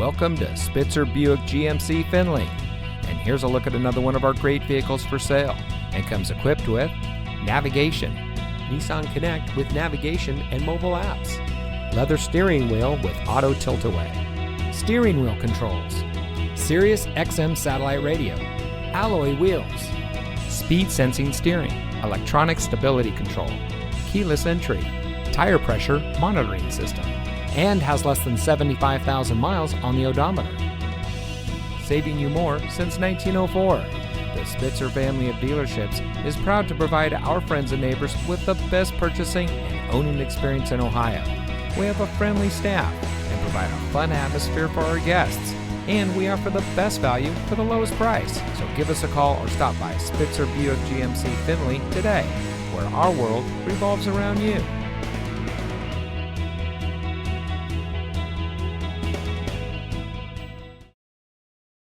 Welcome to Spitzer Buick GMC Findlay. And here's a look at another one of our great vehicles for sale, and comes equipped with navigation, Nissan Connect with navigation and mobile apps, leather steering wheel with auto tilt-away, steering wheel controls, Sirius XM satellite radio, alloy wheels, speed sensing steering, electronic stability control, keyless entry, tire pressure monitoring system, and has less than 75,000 miles on the odometer. Saving you more since 1904. The Spitzer family of dealerships is proud to provide our friends and neighbors with the best purchasing and owning experience in Ohio. We have a friendly staff and provide a fun atmosphere for our guests. And we offer the best value for the lowest price. So give us a call or stop by Spitzer Buick GMC Findlay today, where our world revolves around you.